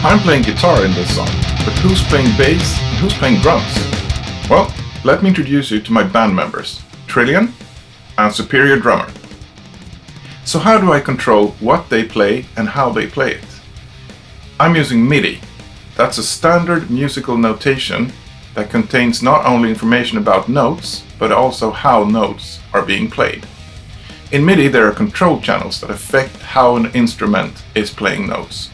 I'm playing guitar in this song, but who's playing bass and who's playing drums? Well, let me introduce you to my band members, Trillion and Superior Drummer. So how do I control what they play and how they play it? I'm using MIDI. That's a standard musical notation that contains not only information about notes, but also how notes are being played. In MIDI there are control channels that affect how an instrument is playing notes.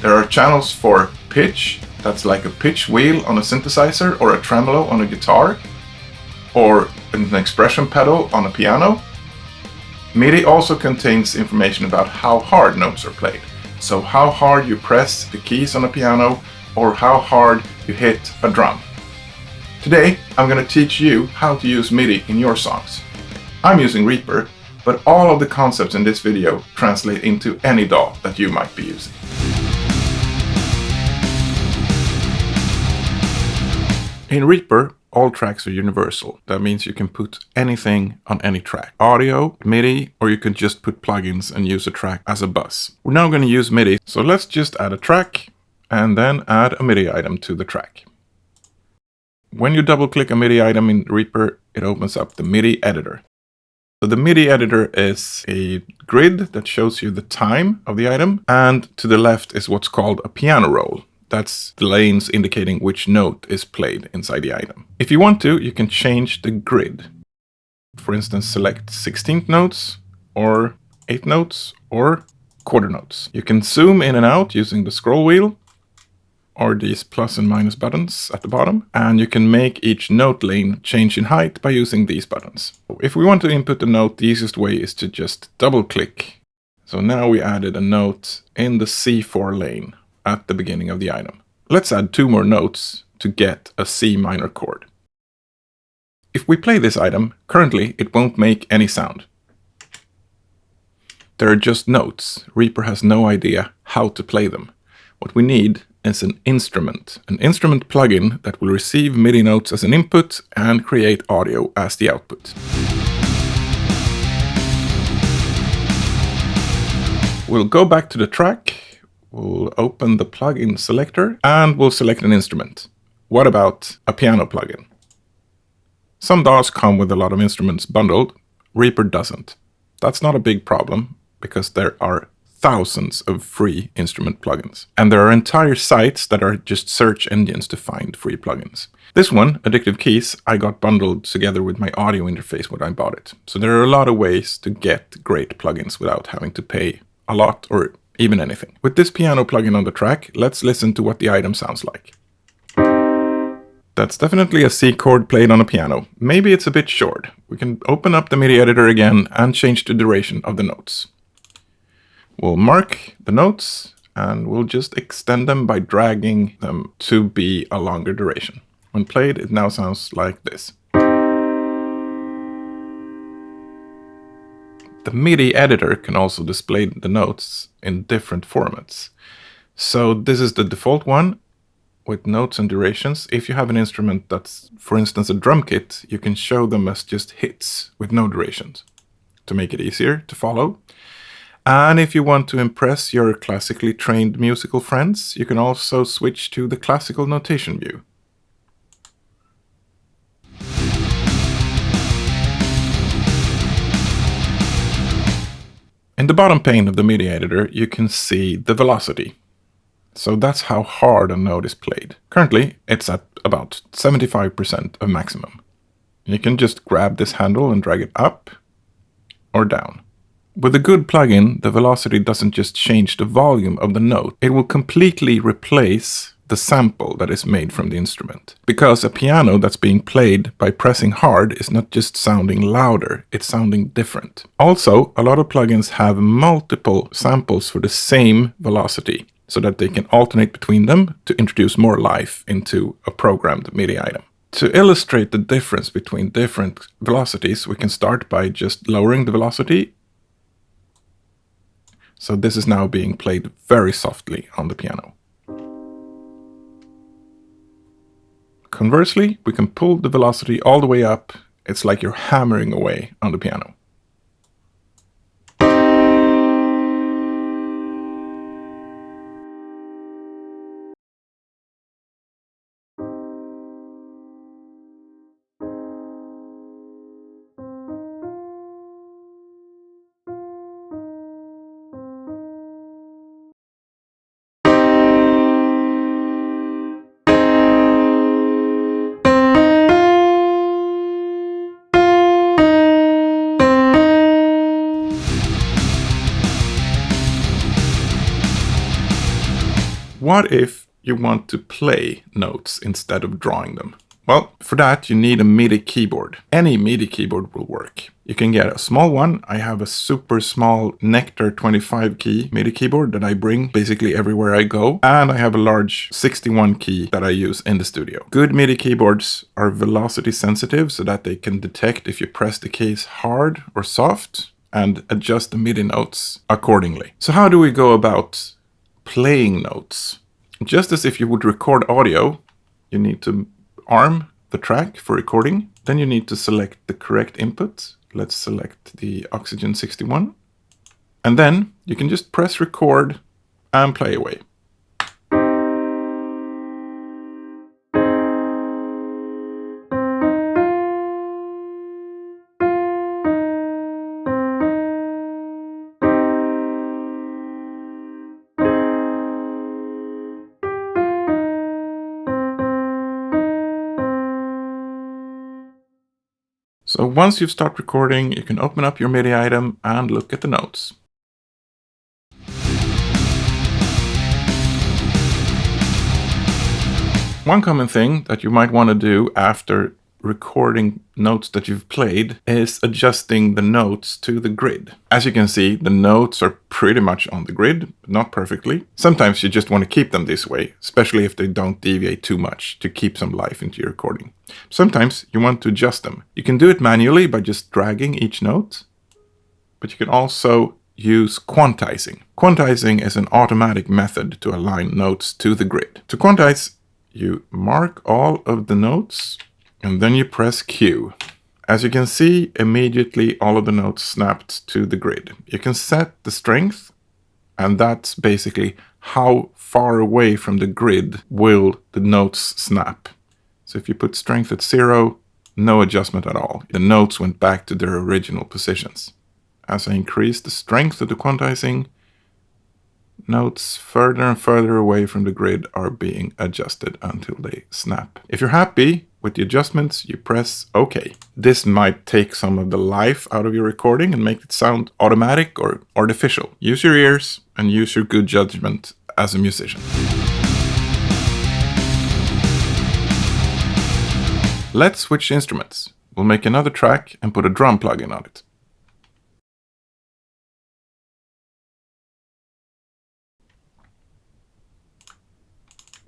There are channels for pitch, that's like a pitch wheel on a synthesizer or a tremolo on a guitar, or an expression pedal on a piano. MIDI also contains information about how hard notes are played, so how hard you press the keys on a piano or how hard you hit a drum. Today I'm going to teach you how to use MIDI in your songs. I'm using Reaper, but all of the concepts in this video translate into any DAW that you might be using. In Reaper, all tracks are universal. That means you can put anything on any track. Audio, MIDI, or you can just put plugins and use a track as a bus. We're now going to use MIDI, so let's just add a track and then add a MIDI item to the track. When you double-click a MIDI item in Reaper, it opens up the MIDI Editor. So the MIDI Editor is a grid that shows you the time of the item, and to the left is what's called a piano roll. That's the lanes indicating which note is played inside the item. If you want to, you can change the grid. For instance, select 16th notes, or 8th notes, or quarter notes. You can zoom in and out using the scroll wheel, or these plus and minus buttons at the bottom, and you can make each note lane change in height by using these buttons. If we want to input a note, the easiest way is to just double-click. So now we added a note in the C4 lane at the beginning of the item. Let's add 2 more notes to get a C minor chord. If we play this item, currently it won't make any sound. There are just notes. Reaper has no idea how to play them. What we need is an instrument plugin that will receive MIDI notes as an input and create audio as the output. We'll go back to the track. We'll open the plugin selector and we'll select an instrument. What about a piano plugin? Some DAWs come with a lot of instruments bundled. Reaper doesn't. That's not a big problem because there are thousands of free instrument plugins. And there are entire sites that are just search engines to find free plugins. This one, Addictive Keys, I got bundled together with my audio interface when I bought it. So there are a lot of ways to get great plugins without having to pay a lot or even anything. With this piano plugin on the track, let's listen to what the item sounds like. That's definitely a C chord played on a piano. Maybe it's a bit short. We can open up the MIDI editor again and change the duration of the notes. We'll mark the notes and we'll just extend them by dragging them to be a longer duration. When played, it now sounds like this. The MIDI editor can also display the notes in different formats. So this is the default one with notes and durations. If you have an instrument that's, for instance, a drum kit, you can show them as just hits with no durations to make it easier to follow. And if you want to impress your classically trained musical friends, you can also switch to the classical notation view. In the bottom pane of the MIDI editor, you can see the velocity. So that's how hard a note is played. Currently, it's at about 75% of maximum. You can just grab this handle and drag it up or down. With a good plugin, the velocity doesn't just change the volume of the note. It will completely replace the sample that is made from the instrument. Because a piano that's being played by pressing hard is not just sounding louder, it's sounding different. Also, a lot of plugins have multiple samples for the same velocity, so that they can alternate between them to introduce more life into a programmed MIDI item. To illustrate the difference between different velocities, we can start by just lowering the velocity. So this is now being played very softly on the piano. Conversely, we can pull the velocity all the way up. It's like you're hammering away on the piano. what if you want to play notes instead of drawing them? Well, for that you need a MIDI keyboard. Any MIDI keyboard will work. You can get a small one. I have a super small Nectar 25 key MIDI keyboard that I bring basically everywhere I go. And I have a large 61 key that I use in the studio. Good MIDI keyboards are velocity sensitive so that they can detect if you press the keys hard or soft and adjust the MIDI notes accordingly. So how do we go about playing notes? Just as if you would record audio, you need to arm the track for recording. Then you need to select the correct input. Let's select the Oxygen 61. And then you can just press record and play away. So once you've started recording, you can open up your MIDI item and look at the notes. One common thing that you might want to do after recording notes that you've played is adjusting the notes to the grid. As you can see, the notes are pretty much on the grid, but not perfectly. Sometimes you just want to keep them this way, especially if they don't deviate too much, to keep some life into your recording. Sometimes you want to adjust them. You can do it manually by just dragging each note, but you can also use quantizing. Quantizing is an automatic method to align notes to the grid. To quantize, you mark all of the notes and then you press Q. As you can see, immediately all of the notes snapped to the grid. You can set the strength, and that's basically how far away from the grid will the notes snap. So if you put strength at 0, no adjustment at all. The notes went back to their original positions. As I increase the strength of the quantizing, notes further and further away from the grid are being adjusted until they snap. If you're happy with the adjustments, you press OK. This might take some of the life out of your recording and make it sound automatic or artificial. Use your ears and use your good judgment as a musician. Let's switch instruments. We'll make another track and put a drum plugin on it.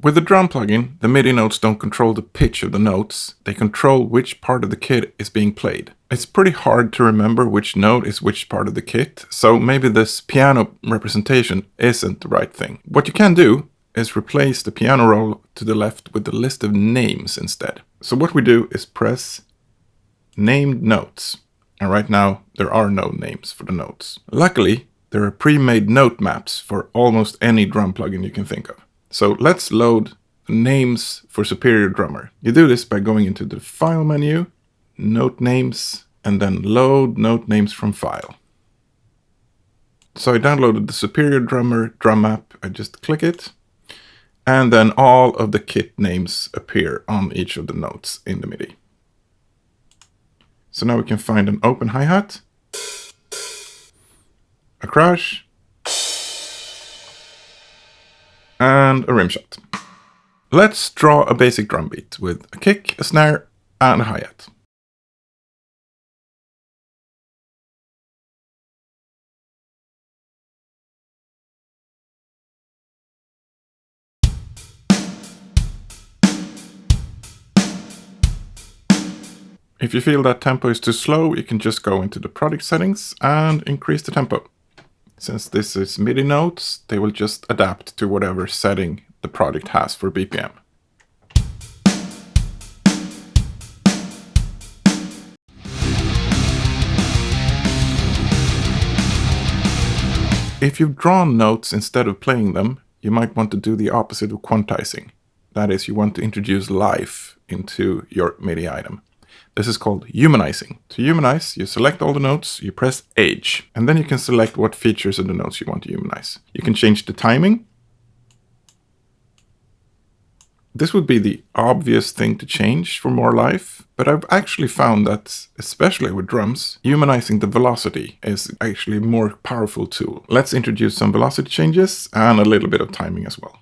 With the drum plugin, the MIDI notes don't control the pitch of the notes, they control which part of the kit is being played. It's pretty hard to remember which note is which part of the kit, so maybe this piano representation isn't the right thing. What you can do is replace the piano roll to the left with the list of names instead. So what we do is press named notes, and right now there are no names for the notes. Luckily, there are pre-made note maps for almost any drum plugin you can think of. So let's load names for Superior Drummer. You do this by going into the File menu, Note Names, and then Load Note Names from File. So I downloaded the Superior Drummer drum map. I just click it, and then all of the kit names appear on each of the notes in the MIDI. So now we can find an open hi-hat, a crash, and a rim shot. Let's draw a basic drum beat with a kick, a snare, and a hi-hat. If you feel that tempo is too slow, you can just go into the project settings and increase the tempo. Since this is MIDI notes, they will just adapt to whatever setting the project has for BPM. If you've drawn notes instead of playing them, you might want to do the opposite of quantizing. That is, you want to introduce life into your MIDI item. This is called humanizing. To humanize, you select all the notes, you press Age, and then you can select what features of the notes you want to humanize. You can change the timing. This would be the obvious thing to change for more life, but I've actually found that, especially with drums, humanizing the velocity is actually a more powerful tool. Let's introduce some velocity changes and a little bit of timing as well.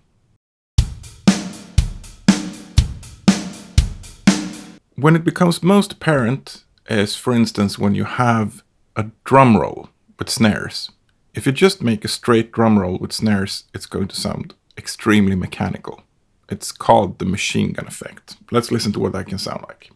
When it becomes most apparent is, for instance, when you have a drum roll with snares. If you just make a straight drum roll with snares, it's going to sound extremely mechanical. It's called the machine gun effect. Let's listen to what that can sound like.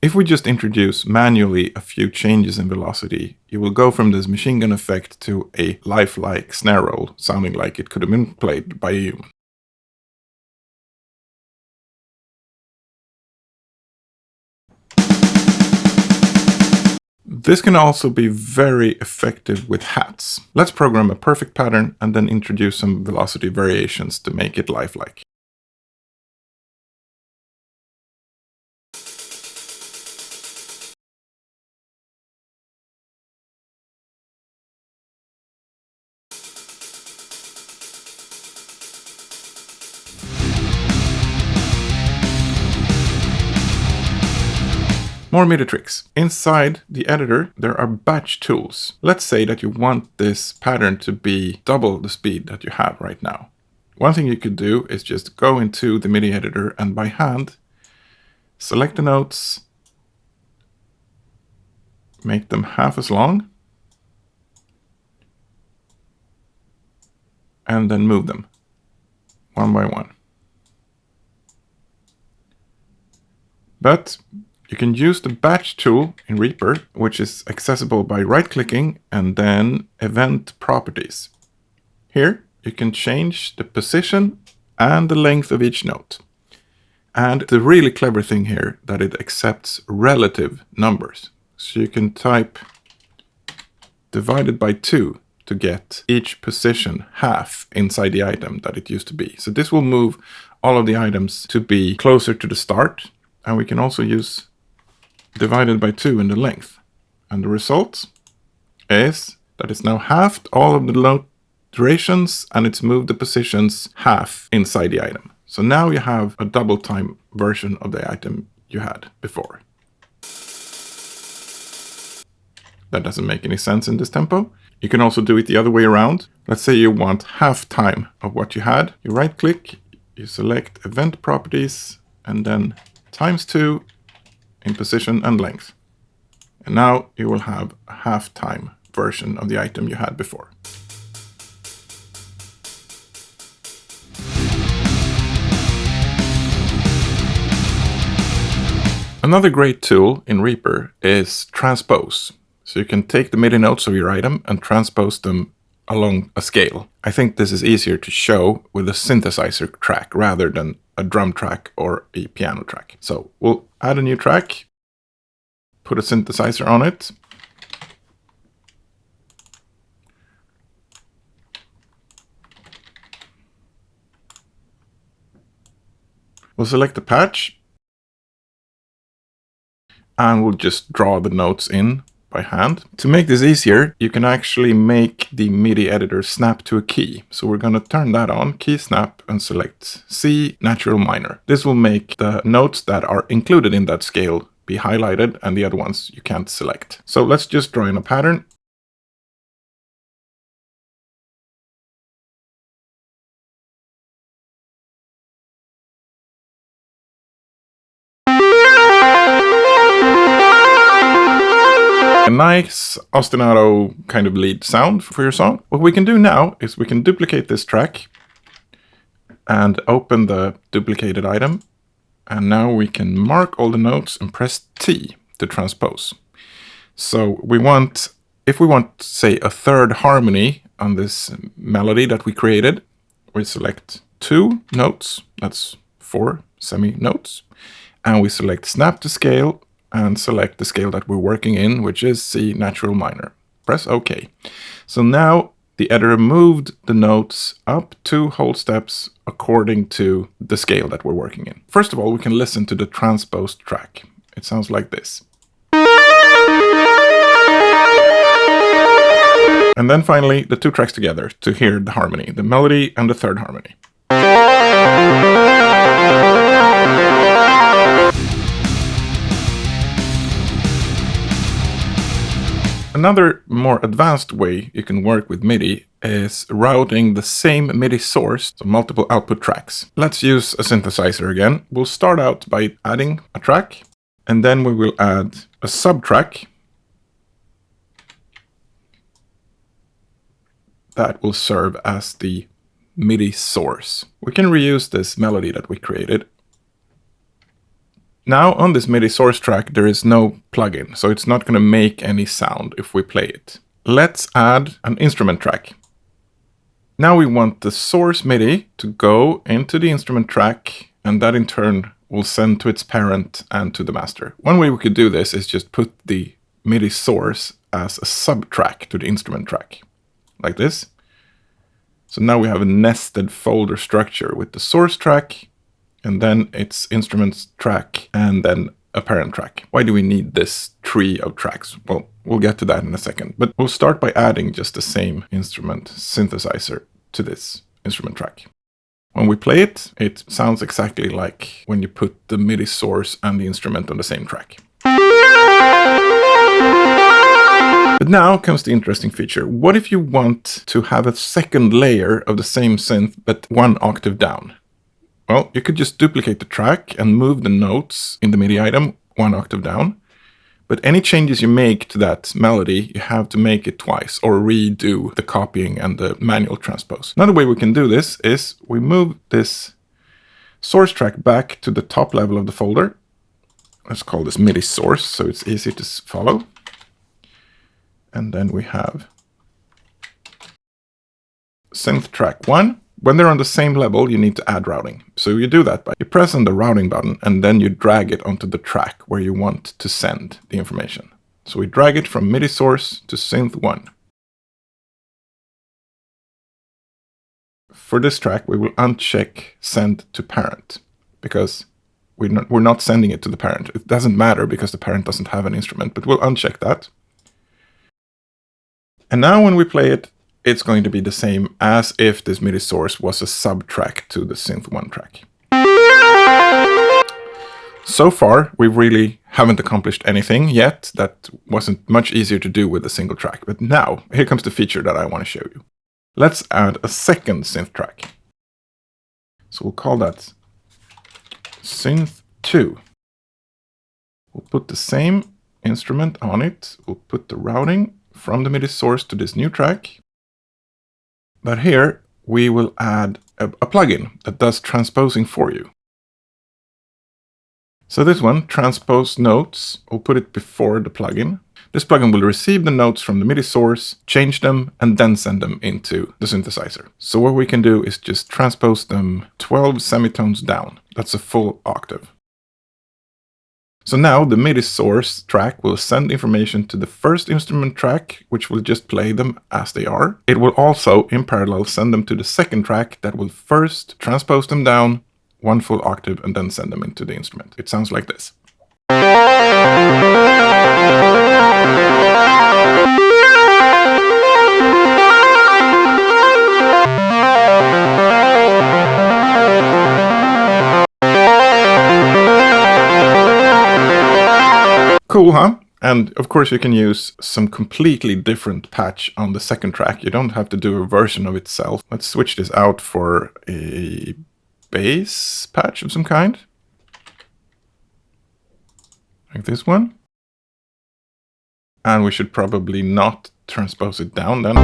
If we just introduce manually a few changes in velocity, you will go from this machine gun effect to a lifelike snare roll, sounding like it could have been played by a human. This can also be very effective with hats. Let's program a perfect pattern and then introduce some velocity variations to make it lifelike. More MIDI tricks. Inside the editor, there are batch tools. Let's say that you want this pattern to be double the speed that you have right now. One thing you could do is just go into the MIDI editor and by hand, select the notes, make them half as long, and then move them one by one. But you can use the batch tool in Reaper, which is accessible by right-clicking and then event properties. Here, you can change the position and the length of each note. And the really clever thing here, that it accepts relative numbers. So you can type divided by 2 to get each position half inside the item that it used to be. So this will move all of the items to be closer to the start. And we can also use divided by 2 in the length. And the result is that it's now halved all of the note durations and it's moved the positions half inside the item. So now you have a double time version of the item you had before. That doesn't make any sense in this tempo. You can also do it the other way around. Let's say you want half time of what you had. You right click, you select event properties and then ×2 in position and length. And now you will have a half-time version of the item you had before. Another great tool in Reaper is Transpose. So you can take the MIDI notes of your item and transpose them along a scale. I think this is easier to show with a synthesizer track rather than a drum track or a piano track. So we'll add a new track, put a synthesizer on it. We'll select the patch and we'll just draw the notes in by hand. To make this easier, you can actually make the MIDI editor snap to a key. So we're going to turn that on, key snap, and select C, natural minor. This will make the notes that are included in that scale be highlighted and the other ones you can't select. So let's just draw in a pattern. A nice ostinato kind of lead sound for your song. What we can do now is we can duplicate this track and open the duplicated item. And now we can mark all the notes and press T to transpose. So if we want, say, a third harmony on this melody that we created, we select 2 notes, that's 4 semi-notes, and we select snap to scale and select the scale that we're working in, which is C natural minor. Press OK. So now the editor moved the notes up 2 whole steps according to the scale that we're working in. First of all, we can listen to the transposed track. It sounds like this. And then finally, the 2 tracks together to hear the harmony, the melody and the third harmony. Another more advanced way you can work with MIDI is routing the same MIDI source to multiple output tracks. Let's use a synthesizer again. We'll start out by adding a track, and then we will add a subtrack that will serve as the MIDI source. We can reuse this melody that we created. Now on this MIDI source track there is no plugin, so it's not going to make any sound if we play it. Let's add an instrument track. Now we want the source MIDI to go into the instrument track, and that in turn will send to its parent and to the master. One way we could do this is just put the MIDI source as a sub-track to the instrument track, like this. So now we have a nested folder structure with the source track, and then its instruments track, and then a parent track. Why do we need this tree of tracks? Well, we'll get to that in a second, but we'll start by adding just the same instrument synthesizer to this instrument track. When we play it, it sounds exactly like when you put the MIDI source and the instrument on the same track. But now comes the interesting feature. What if you want to have a second layer of the same synth, but one octave down? Well, you could just duplicate the track and move the notes in the MIDI item one octave down. But any changes you make to that melody, you have to make it twice or redo the copying and the manual transpose. Another way we can do this is we move this source track back to the top level of the folder. Let's call this MIDI source so it's easy to follow. And then we have synth track 1. When they're on the same level, you need to add routing. So you do that by you press on the routing button and then you drag it onto the track where you want to send the information. So we drag it from MIDI source to synth 1. For this track, we will uncheck send to parent because we're not sending it to the parent. It doesn't matter because the parent doesn't have an instrument, but we'll uncheck that. And now when we play it, it's going to be the same as if this MIDI source was a sub-track to the synth 1 track. So far, we really haven't accomplished anything yet. That wasn't much easier to do with a single track. But now, here comes the feature that I want to show you. Let's add a second synth track. So we'll call that synth 2. We'll put the same instrument on it. We'll put the routing from the MIDI source to this new track. But here we will add a plugin that does transposing for you. So this one, transpose notes, we'll put it before the plugin. This plugin will receive the notes from the MIDI source, change them, and then send them into the synthesizer. So what we can do is just transpose them 12 semitones down. That's a full octave. So now the MIDI source track will send information to the first instrument track, which will just play them as they are. It will also, in parallel, send them to the second track that will first transpose them down one full octave and then send them into the instrument. It sounds like this. Cool, huh? And of course you can use some completely different patch on the second track. You don't have to do a version of itself. Let's switch this out for a bass patch of some kind. Like this one. And we should probably not transpose it down then.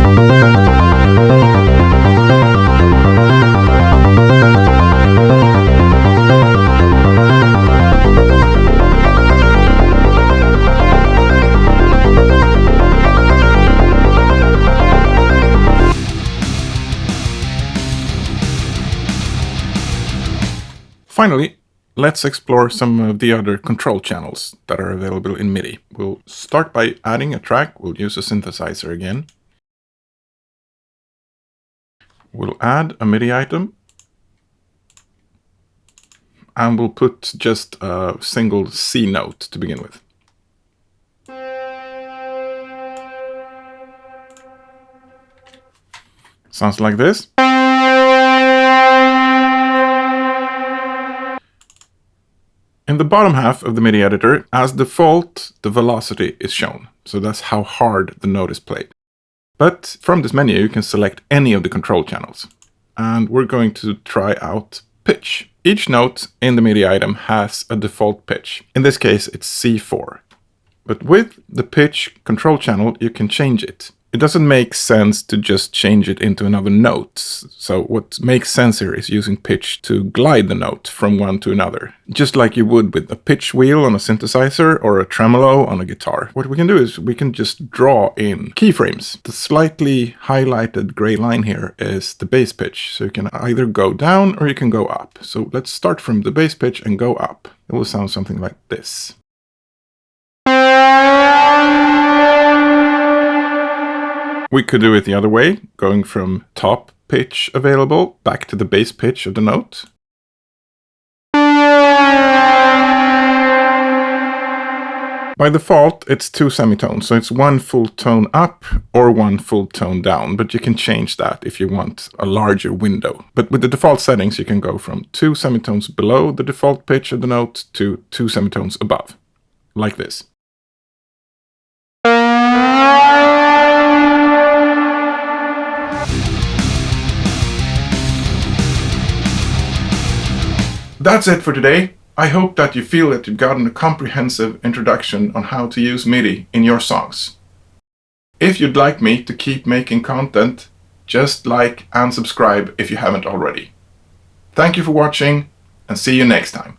Finally, let's explore some of the other control channels that are available in MIDI. We'll start by adding a track. We'll use a synthesizer again. We'll add a MIDI item. And we'll put just a single C note to begin with. Sounds like this. In the bottom half of the MIDI editor, as default, the velocity is shown. So that's how hard the note is played. But from this menu, you can select any of the control channels. And we're going to try out pitch. Each note in the MIDI item has a default pitch. In this case, it's C4. But with the pitch control channel, you can change it. It doesn't make sense to just change it into another note. So what makes sense here is using pitch to glide the note from one to another. Just like you would with a pitch wheel on a synthesizer or a tremolo on a guitar. What we can do is we can just draw in keyframes. The slightly highlighted gray line here is the bass pitch. So you can either go down or you can go up. So let's start from the bass pitch and go up. It will sound something like this. We could do it the other way, going from top pitch available back to the bass pitch of the note. By default, it's 2 semitones, so it's 1 full tone up or 1 full tone down, but you can change that if you want a larger window. But with the default settings, you can go from 2 semitones below the default pitch of the note to 2 semitones above, like this. That's it for today. I hope that you feel that you've gotten a comprehensive introduction on how to use MIDI in your songs. If you'd like me to keep making content, just like and subscribe if you haven't already. Thank you for watching, and see you next time.